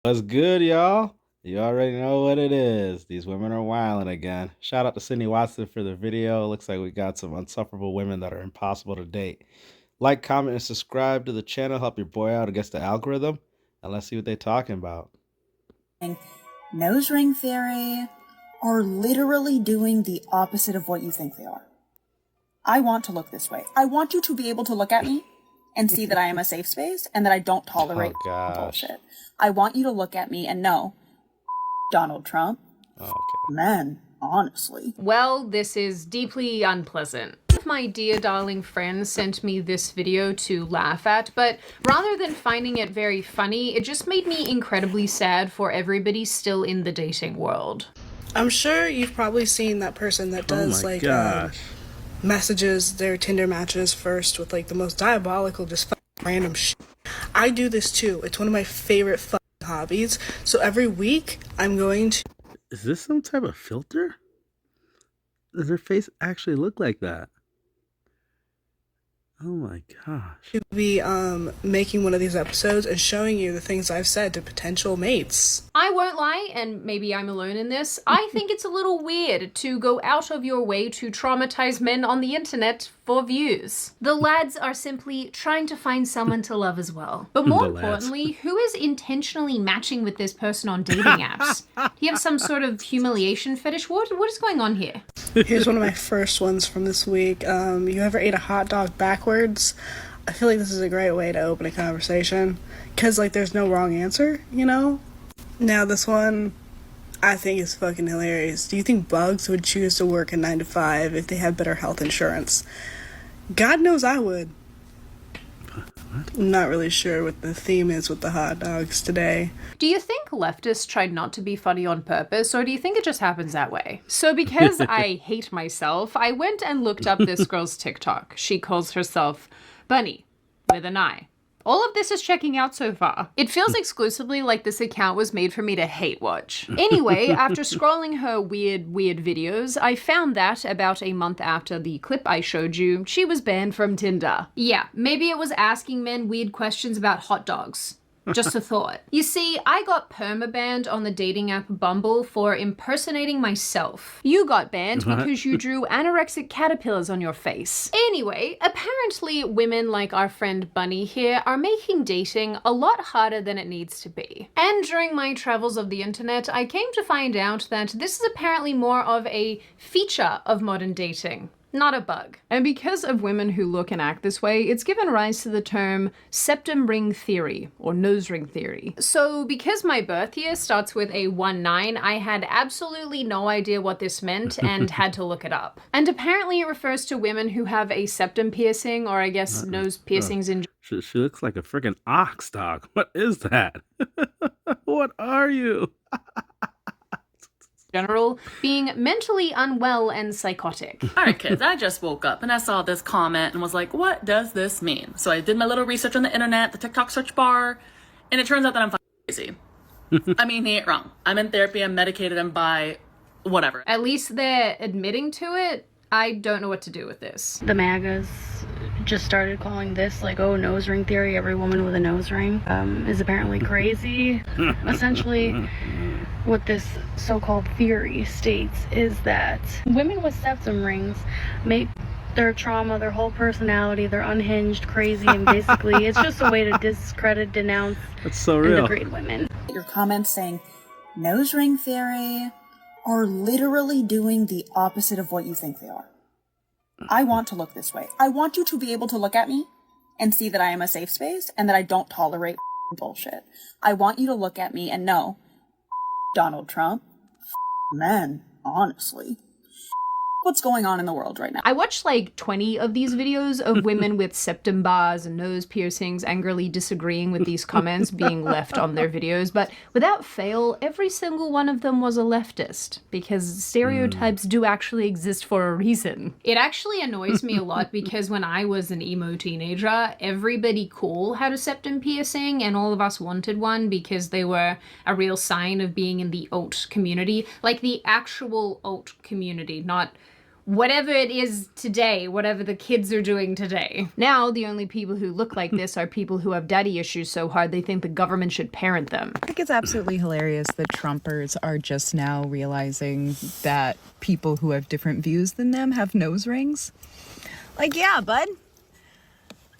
What's good, y'all? You already know what it is. These women are wilding again. Shout out to Sydney Watson for the video. Looks like we got some unsufferable women that are impossible to date. Like, comment, and subscribe to the channel. Help your boy out against the algorithm. And let's see what they're talking about. Nose ring theory are literally doing the opposite of what you think they are. I want to look this way. I want you to be able to look at me and see that I am a safe space and that I don't tolerate bullshit. I want you to look at me and know, Donald Trump, man, honestly. Well, this is deeply unpleasant. My dear darling friend sent me this video to laugh at, but rather than finding it very funny, it just made me incredibly sad for everybody still in the dating world. I'm sure you've probably seen that person that does messages their Tinder matches first with like the most diabolical, just random shit. I do this too. It's one of my favorite hobbies. So every week I'm going to... Is this some type of filter? Does her face actually look like that? Oh my gosh. To be making one of these episodes and showing you the things I've said to potential mates. I won't lie, and maybe I'm alone in this, I think it's a little weird to go out of your way to traumatize men on the internet for views. The lads are simply trying to find someone to love as well. But more importantly, who is intentionally matching with this person on dating apps? Do you have some sort of humiliation fetish? What is going on here? Here's one of my first ones from this week. You ever ate a hot dog backwards? I feel like this is a great way to open a conversation. Because, like, there's no wrong answer, you know? Now, this one, I think is fucking hilarious. Do you think bugs would choose to work a 9 to 5 if they had better health insurance? God knows I would. I'm not really sure what the theme is with the hot dogs today. Do you think leftists tried not to be funny on purpose, or do you think it just happens that way? So because I hate myself, I went and looked up this girl's TikTok. She calls herself Bunny, with an I. All of this is checking out so far. It feels exclusively like this account was made for me to hate watch. Anyway, after scrolling her weird videos, I found that about a month after the clip I showed you, she was banned from Tinder. Yeah, maybe it was asking men weird questions about hot dogs. Just a thought. You see, I got perma-banned on the dating app Bumble for impersonating myself. You got banned because you drew anorexic caterpillars on your face. Anyway, apparently women like our friend Bunny here are making dating a lot harder than it needs to be. And during my travels of the internet, I came to find out that this is apparently more of a feature of modern dating, not a bug. And because of women who look and act this way, it's given rise to the term septum ring theory, or nose ring theory. So because my birth year starts with a 1-9, I had absolutely no idea what this meant and had to look it up. And apparently it refers to women who have a septum piercing, or I guess nose piercings in She looks like a freaking ox dog. What is that? What are you? general, being mentally unwell and psychotic. Alright kids, I just woke up and I saw this comment and was like, what does this mean? So I did my little research on the internet, the TikTok search bar, and it turns out that I'm fucking crazy. I mean, he ain't wrong. I'm in therapy, I'm medicated, I'm bi, whatever. At least they're admitting to it. I don't know what to do with this. The MAGAs just started calling this like, oh, nose ring theory. Every woman with a nose ring is apparently crazy. Essentially, what this so-called theory states is that women with septum rings make their trauma, their whole personality, they're unhinged, crazy, and basically it's just a way to discredit, denounce, That's so real. and degrade women. Your comments saying nose ring theory are literally doing the opposite of what you think they are. I want to look this way. I want you to be able to look at me and see that I am a safe space and that I don't tolerate bullshit. I want you to look at me and know, Donald Trump, man, honestly. What's going on in the world right now? I watched like 20 of these videos of women with septum bars and nose piercings angrily disagreeing with these comments being left on their videos, but without fail, every single one of them was a leftist, because stereotypes do actually exist for a reason. It actually annoys me a lot because when I was an emo teenager, everybody cool had a septum piercing and all of us wanted one because they were a real sign of being in the alt community, like the actual alt community, not whatever it is today, whatever the kids are doing today. Now, the only people who look like this are people who have daddy issues so hard they think the government should parent them. I think it's absolutely hilarious that Trumpers are just now realizing that people who have different views than them have nose rings. Like, yeah, bud.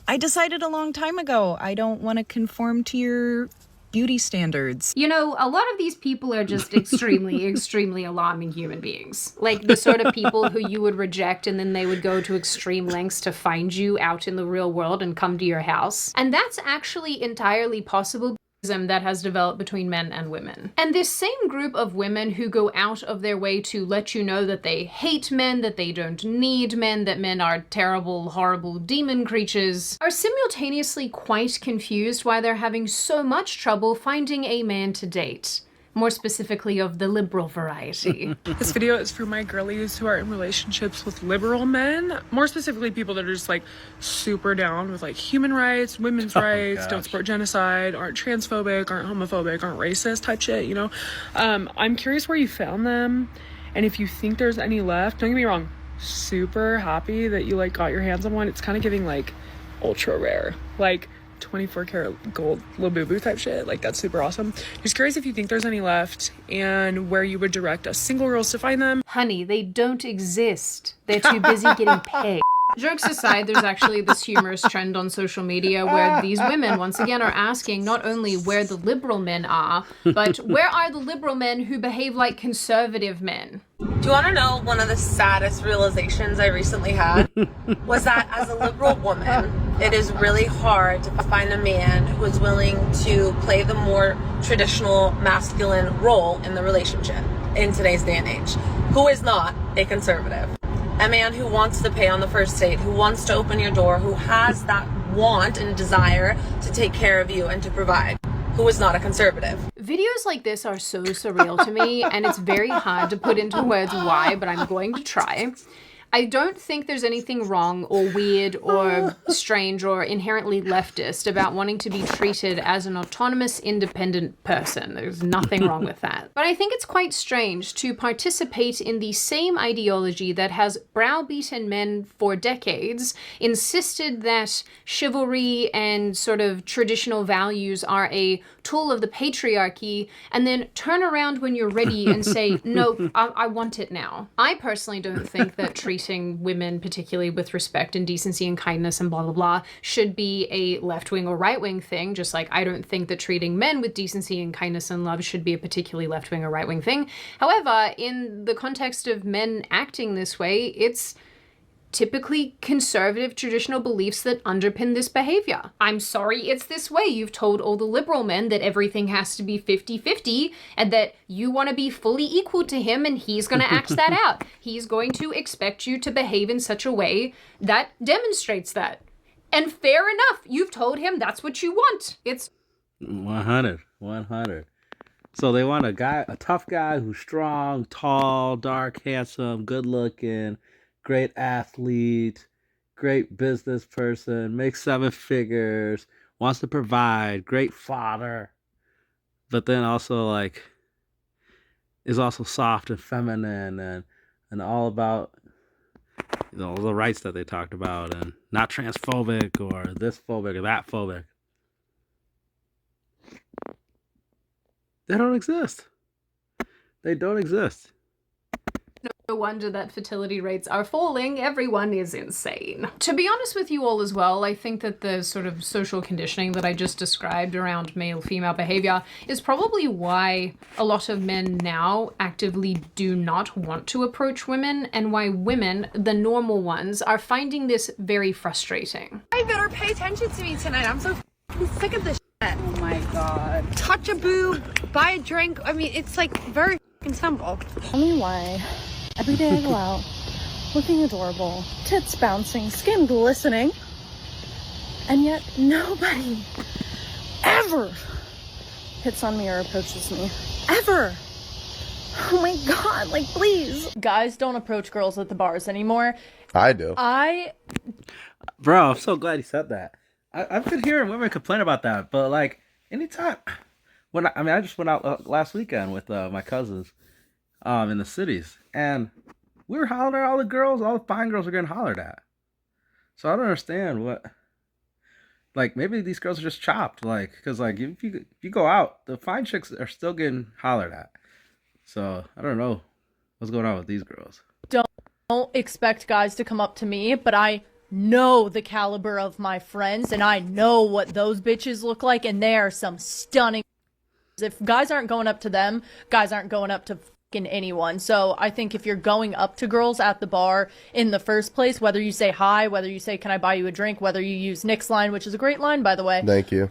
I decided a long time ago I don't want to conform to your beauty standards. You know, a lot of these people are just extremely, extremely alarming human beings. Like the sort of people who you would reject and then they would go to extreme lengths to find you out in the real world and come to your house. And that's actually entirely possible that has developed between men and women. And this same group of women who go out of their way to let you know that they hate men, that they don't need men, that men are terrible, horrible demon creatures, are simultaneously quite confused why they're having so much trouble finding a man to date. More specifically of the liberal variety. This video is for my girlies who are in relationships with liberal men, more specifically people that are just like super down with like human rights, women's rights, don't support genocide, aren't transphobic, aren't homophobic, aren't racist type shit, you know. I'm curious where you found them, and if you think there's any left. Don't get me wrong, super happy that you like got your hands on one. It's kind of giving like ultra rare, like 24 karat gold Labubu type shit. Like, that's super awesome. Just curious if you think there's any left and where you would direct us single girls to find them. Honey, they don't exist. They're too busy getting paid. Jokes aside, there's actually this humorous trend on social media where these women, once again, are asking not only where the liberal men are, but where are the liberal men who behave like conservative men? Do you want to know one of the saddest realizations I recently had? Was that as a liberal woman, it is really hard to find a man who is willing to play the more traditional masculine role in the relationship in today's day and age, who is not a conservative. A man who wants to pay on the first date, who wants to open your door, who has that want and desire to take care of you and to provide, who is not a conservative. Videos like this are so surreal to me, and it's very hard to put into words why, but I'm going to try. I don't think there's anything wrong or weird or strange or inherently leftist about wanting to be treated as an autonomous, independent person. There's nothing wrong with that. But I think it's quite strange to participate in the same ideology that has browbeaten men for decades, insisted that chivalry and sort of traditional values are a tool of the patriarchy, and then turn around when you're ready and say, no, I want it now. I personally don't think that treating women, particularly with respect and decency and kindness and blah, blah, blah, should be a left-wing or right-wing thing, just like I don't think that treating men with decency and kindness and love should be a particularly left-wing or right-wing thing. However, in the context of men acting this way, it's typically conservative traditional beliefs that underpin this behavior. I'm sorry it's this way. You've told all the liberal men that everything has to be 50-50 and that you want to be fully equal to him, and he's going to act that out. He's going to expect you to behave in such a way that demonstrates that. And fair enough. You've told him that's what you want. It's 100. So they want a tough guy who's strong, tall, dark, handsome, good looking, great athlete, great business person, makes 7 figures, wants to provide, great father, but then also like is also soft and feminine and all about, you know, the rights that they talked about, and not transphobic or this phobic or that phobic. They don't exist. They don't exist. no wonder that fertility rates are falling. Everyone is insane. To be honest with you all as well, I think that the sort of social conditioning that I just described around male-female behavior is probably why a lot of men now actively do not want to approach women, and why women, the normal ones, are finding this very frustrating. I better pay attention to me tonight. I'm so sick of this shit. Oh my god. Touch a boob, buy a drink. I mean, it's like very simple. Tell me why every day I go out looking adorable, tits bouncing, skin glistening, and yet nobody ever hits on me or approaches me. Ever. Oh my god, like, please. Guys don't approach girls at the bars anymore. I do. Bro, I'm so glad he said that. I've been hearing women complain about that, but like anytime I just went out last weekend with my cousins in the cities, and we were hollering at all the girls. All the fine girls were getting hollered at. So I don't understand what. Like, maybe these girls are just chopped. Like, because, like, if you go out, the fine chicks are still getting hollered at. So, I don't know what's going on with these girls. Don't expect guys to come up to me, but I know the caliber of my friends, and I know what those bitches look like, and they are some stunning. If guys aren't going up to them, guys aren't going up to fucking anyone. So I think if you're going up to girls at the bar in the first place, whether you say hi, whether you say, can I buy you a drink, whether you use Nick's line, which is a great line, by the way. Thank you.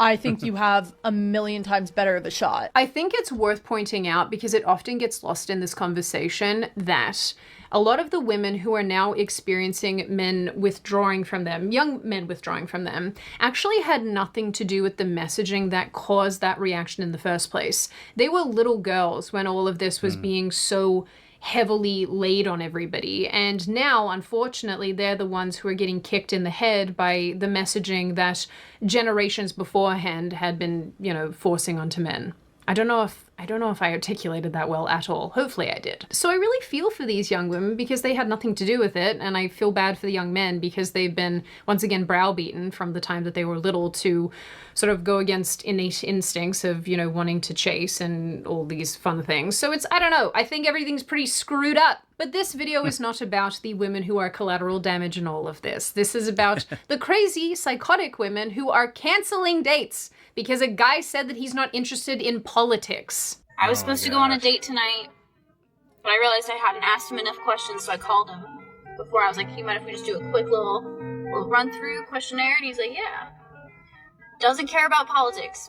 I think you have a million times better of a shot. I think it's worth pointing out, because it often gets lost in this conversation, that a lot of the women who are now experiencing men withdrawing from them, young men withdrawing from them, actually had nothing to do with the messaging that caused that reaction in the first place. They were little girls when all of this was being so heavily laid on everybody. And now, unfortunately, they're the ones who are getting kicked in the head by the messaging that generations beforehand had been, forcing onto men. I don't know if I articulated that well at all. Hopefully I did. So I really feel for these young women because they had nothing to do with it, and I feel bad for the young men because they've been, once again, browbeaten from the time that they were little to sort of go against innate instincts of, wanting to chase and all these fun things. So I don't know, I think everything's pretty screwed up. But this video is not about the women who are collateral damage in all of this. This is about the crazy, psychotic women who are canceling dates because a guy said that he's not interested in politics. I was supposed to go on a date tonight, but I realized I hadn't asked him enough questions, so I called him before. I was like, hey, mind if we just do a quick little run-through questionnaire? And he's like, yeah. Doesn't care about politics.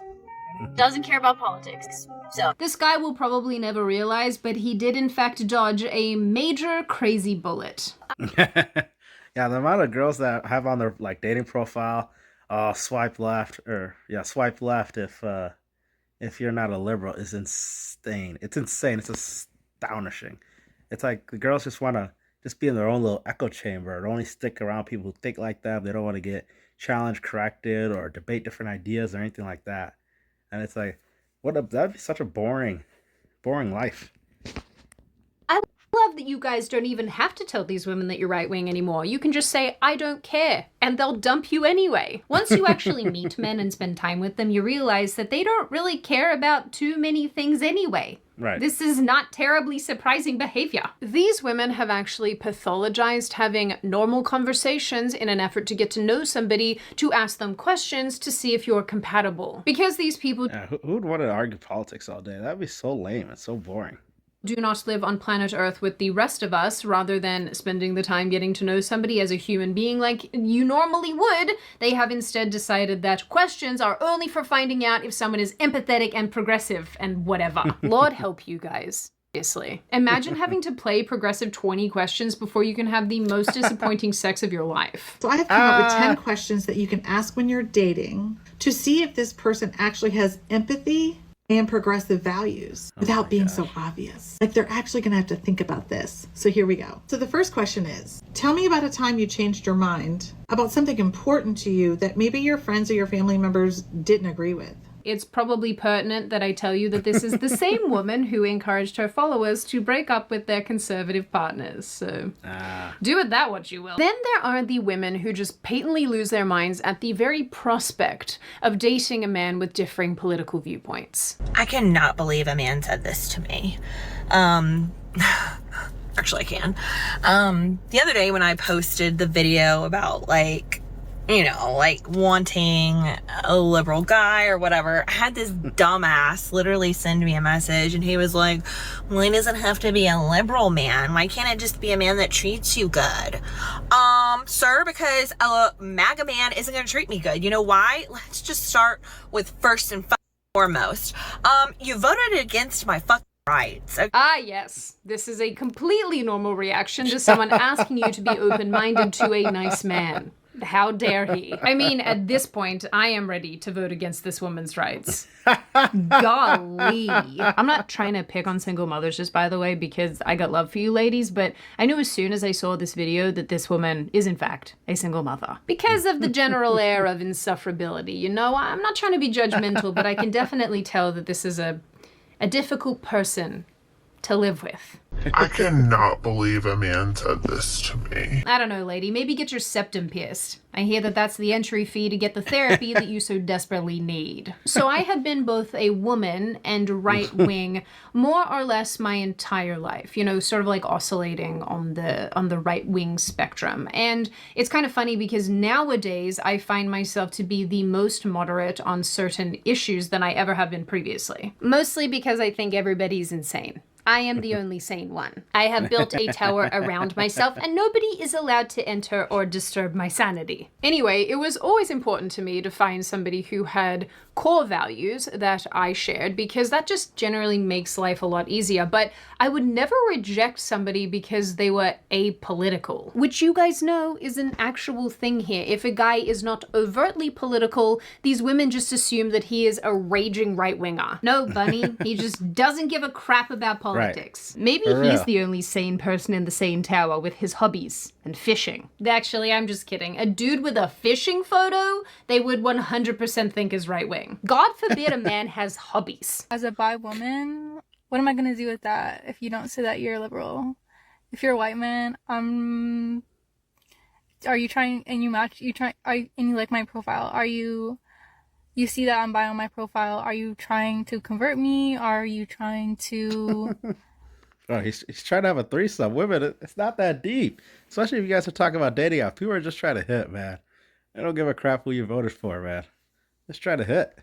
Doesn't care about politics. So this guy will probably never realize, but he did in fact dodge a major crazy bullet. Yeah, the amount of girls that have on their dating profile, swipe left if you're not a liberal is insane. It's insane. It's astonishing. It's like the girls just want to just be in their own little echo chamber and only stick around people who think like them. They don't want to get challenged, corrected, or debate different ideas or anything like that. And it's like, that'd be such a boring life. I love that you guys don't even have to tell these women that you're right-wing anymore. You can just say, I don't care, and they'll dump you anyway. Once you actually meet men and spend time with them, you realize that they don't really care about too many things anyway. Right. This is not terribly surprising behavior. These women have actually pathologized having normal conversations in an effort to get to know somebody, to ask them questions to see if you're compatible. Because these people who would want to argue politics all day? That'd be so lame. It's so boring. Do not live on planet Earth with the rest of us, rather than spending the time getting to know somebody as a human being like you normally would. They have instead decided that questions are only for finding out if someone is empathetic and progressive and whatever. Lord help you guys. Seriously. Imagine having to play progressive 20 questions before you can have the most disappointing sex of your life. So I have come up with 10 questions that you can ask when you're dating to see if this person actually has empathy and progressive values without being so obvious. Like, they're actually gonna have to think about this. So here we go. So the first question is, tell me about a time you changed your mind about something important to you that maybe your friends or your family members didn't agree with. It's probably pertinent that I tell you that this is the same woman who encouraged her followers to break up with their conservative partners, so do with that what you will. Then there are the women who just patently lose their minds at the very prospect of dating a man with differing political viewpoints. I cannot believe a man said this to me. Actually, I can. The other day when I posted the video about wanting a liberal guy or whatever, I had this dumbass literally send me a message, and he was like, well, he doesn't have to be a liberal man. Why can't it just be a man that treats you good? Sir, because a MAGA man isn't going to treat me good. You know why? Let's just start with first and foremost. You voted against my fucking rights. Ah, yes. This is a completely normal reaction to someone asking you to be open-minded to a nice man. How dare he? I mean, at this point, I am ready to vote against this woman's rights. Golly. I'm not trying to pick on single mothers, just by the way, because I got love for you ladies, but I knew as soon as I saw this video that this woman is, in fact, a single mother. Because of the general air of insufferability, I'm not trying to be judgmental, but I can definitely tell that this is a difficult person to live with. I cannot believe a man said this to me. I don't know, lady. Maybe get your septum pierced. I hear that that's the entry fee to get the therapy that you so desperately need. So I have been both a woman and right-wing more or less my entire life, you know, sort of like oscillating on the right-wing spectrum. And it's kind of funny because nowadays I find myself to be the most moderate on certain issues than I ever have been previously. Mostly because I think everybody's insane. I am the only sane one. I have built a tower around myself and nobody is allowed to enter or disturb my sanity. Anyway, it was always important to me to find somebody who had core values that I shared because that just generally makes life a lot easier. But I would never reject somebody because they were apolitical, which you guys know is an actual thing here. If a guy is not overtly political, these women just assume that he is a raging right-winger. No, Bunny, he just doesn't give a crap about politics. Right. Maybe he's the only sane person in the sane tower with his hobbies and fishing. Actually, I'm just kidding. A dude with a fishing photo, they would 100% think is right-wing. God forbid a man has hobbies. As a bi woman, what am I gonna do with that if you don't say that you're liberal? If you're a white man, are you trying and you match? And you like my profile? Are you? You see that I'm bi on my profile? Are you trying to convert me? Are you trying to? Oh, he's trying to have a threesome. Women, it's not that deep. Especially if you guys are talking about dating apps. People are just trying to hit, man. They don't give a crap who you voted for, man. Just try to hit.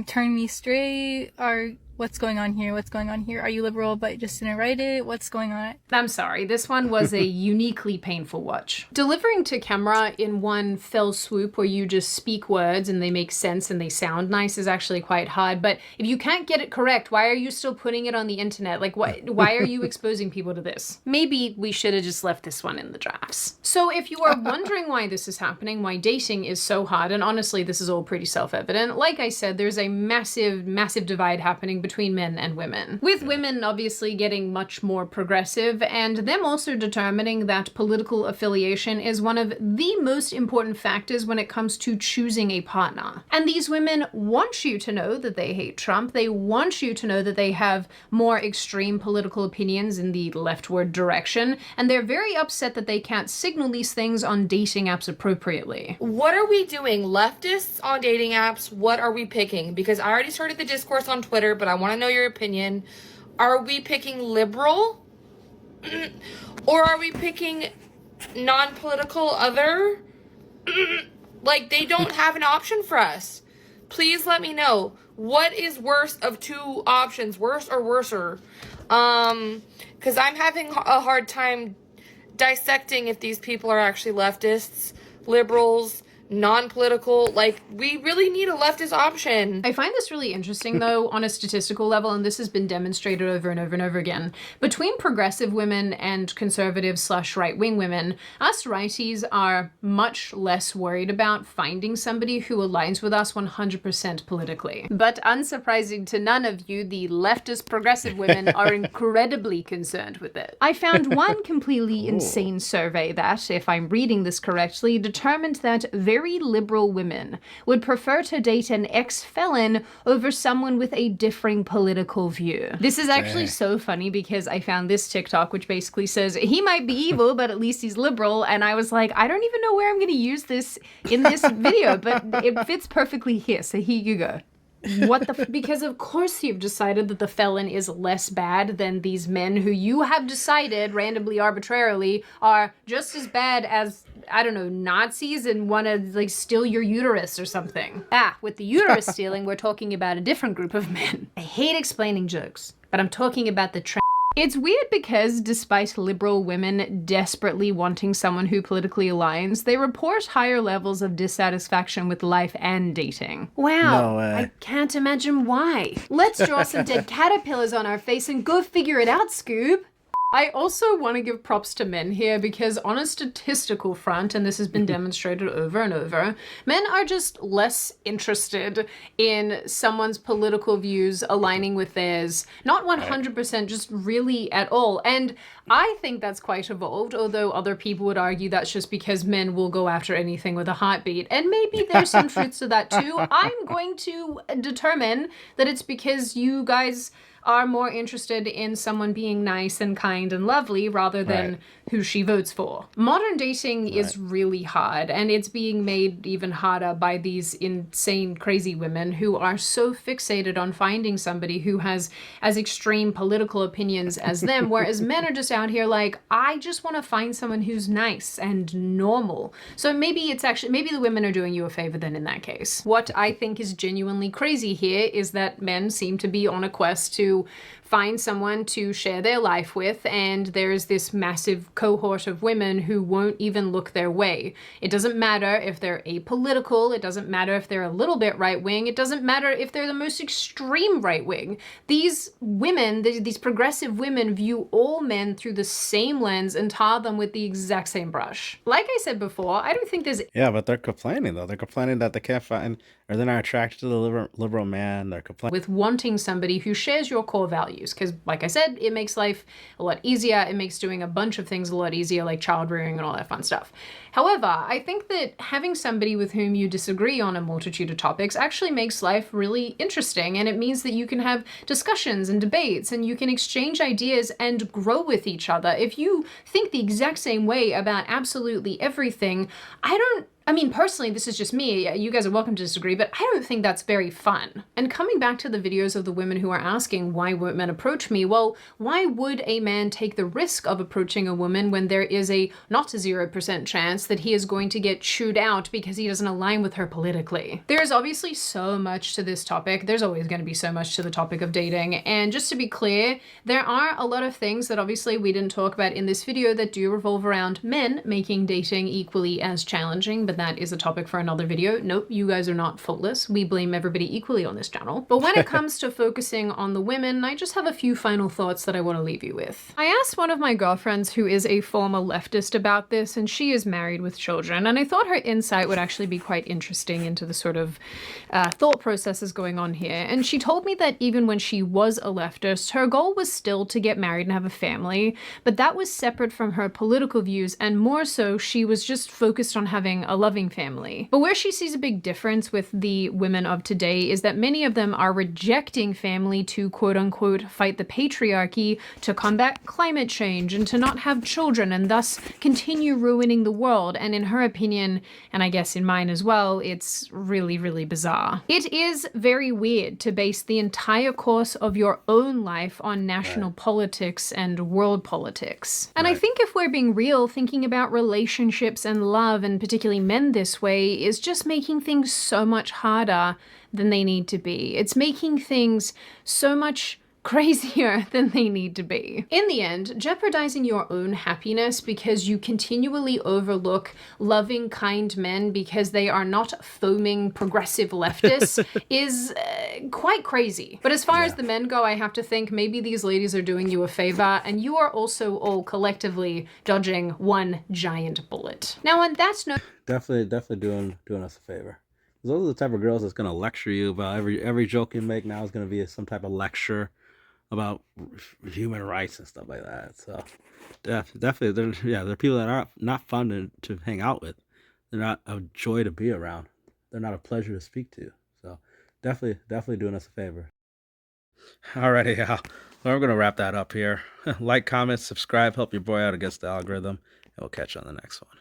Turn me straight, or what's going on here? What's going on here? Are you liberal but just didn't write it? What's going on? I'm sorry, this one was a uniquely painful watch. Delivering to camera in one fell swoop where you just speak words and they make sense and they sound nice is actually quite hard, but if you can't get it correct, why are you still putting it on the internet? Like, why are you exposing people to this? Maybe we should have just left this one in the drafts. So if you are wondering why this is happening, why dating is so hard, and honestly this is all pretty self-evident, like I said, there's a massive, massive divide happening between men and women. With women obviously getting much more progressive and them also determining that political affiliation is one of the most important factors when it comes to choosing a partner. And these women want you to know that they hate Trump. They want you to know that they have more extreme political opinions in the leftward direction. And they're very upset that they can't signal these things on dating apps appropriately. What are we doing? Leftists on dating apps, what are we picking? Because I already started the discourse on Twitter, but I want to know your opinion. Are we picking liberal? Or are we picking non-political other? Like, they don't have an option for us. Please let me know. What is worse of two options? Worse or worser? Because I'm having a hard time dissecting if these people are actually leftists, liberals, non-political. Like, we really need a leftist option. I find this really interesting though on a statistical level, and this has been demonstrated over and over and over again. Between progressive women and conservative / right-wing women, us righties are much less worried about finding somebody who aligns with us 100% politically. But unsurprising to none of you, the leftist progressive women are incredibly concerned with it. I found one completely insane survey that, if I'm reading this correctly, determined that very liberal women would prefer to date an ex-felon over someone with a differing political view. This is actually so funny because I found this TikTok which basically says, he might be evil, but at least he's liberal. And I was like, I don't even know where I'm going to use this in this video, but it fits perfectly here. So here you go. What the because of course you've decided that the felon is less bad than these men who you have decided randomly, arbitrarily, are just as bad as, I don't know, Nazis and want to like steal your uterus or something. With the uterus stealing, we're talking about a different group of men. I hate explaining jokes, but I'm talking about the It's weird because despite liberal women desperately wanting someone who politically aligns, they report higher levels of dissatisfaction with life and dating. Wow, No way. I can't imagine why. Let's draw some dead caterpillars on our face and go figure it out, Scoob. I also want to give props to men here because on a statistical front, and this has been demonstrated over and over, men are just less interested in someone's political views aligning with theirs. Not 100%, just really at all. And I think that's quite evolved, although other people would argue that's just because men will go after anything with a heartbeat. And maybe there's some truth to that too. I'm going to determine that it's because you guys are more interested in someone being nice and kind and lovely rather than who she votes for. Modern dating is really hard, and it's being made even harder by these insane, crazy women who are so fixated on finding somebody who has as extreme political opinions as them, whereas men are just out here like, I just want to find someone who's nice and normal. So maybe the women are doing you a favor then in that case. What I think is genuinely crazy here is that men seem to be on a quest to find someone to share their life with, and there's this massive cohort of women who won't even look their way. It doesn't matter if they're apolitical, it doesn't matter if they're a little bit right-wing, it doesn't matter if they're the most extreme right-wing. These women, these progressive women, view all men through the same lens and tar them with the exact same brush. Like I said before, I don't think there's... Yeah, but they're complaining though. They're complaining that they can't find, or they're not attracted to the liberal man. They're complaining with wanting somebody who shares your core values. Because like I said, it makes life a lot easier. It makes doing a bunch of things a lot easier, like child rearing and all that fun stuff. However, I think that having somebody with whom you disagree on a multitude of topics actually makes life really interesting, and it means that you can have discussions and debates and you can exchange ideas and grow with each other. If you think the exact same way about absolutely everything, I mean, personally, this is just me. You guys are welcome to disagree, but I don't think that's very fun. And coming back to the videos of the women who are asking, why won't men approach me? Well, why would a man take the risk of approaching a woman when there is a not a 0% chance that he is going to get chewed out because he doesn't align with her politically? There's obviously so much to this topic. There's always going to be so much to the topic of dating. And just to be clear, there are a lot of things that obviously we didn't talk about in this video that do revolve around men making dating equally as challenging, but that is a topic for another video. Nope, you guys are not faultless. We blame everybody equally on this channel. But when it comes to focusing on the women, I just have a few final thoughts that I want to leave you with. I asked one of my girlfriends who is a former leftist about this, and she is married with children, and I thought her insight would actually be quite interesting into the sort of thought processes going on here. And she told me that even when she was a leftist, her goal was still to get married and have a family, but that was separate from her political views, and more so, she was just focused on having a loving family. But where she sees a big difference with the women of today is that many of them are rejecting family to quote unquote fight the patriarchy, to combat climate change, and to not have children, and thus continue ruining the world. And in her opinion, and I guess in mine as well, it's really, really bizarre. It is very weird to base the entire course of your own life on national politics and world politics. And I think if we're being real, thinking about relationships and love, and particularly men this way, is just making things so much harder than they need to be. It's making things so much crazier than they need to be. In the end, jeopardizing your own happiness because you continually overlook loving, kind men because they are not foaming progressive leftists is quite crazy. But as far as the men go, I have to think maybe these ladies are doing you a favor, and you are also all collectively dodging one giant bullet. Now, on that note, definitely doing us a favor. Those are the type of girls that's gonna lecture you about every joke you make. Now is gonna be some type of lecture about human rights and stuff like that. So definitely, they're people that are not fun to hang out with. They're not a joy to be around. They're not a pleasure to speak to. So definitely doing us a favor. Alrighty, y'all. Well, we're gonna wrap that up here. Like, comment, subscribe, help your boy out against the algorithm, and we'll catch you on the next one.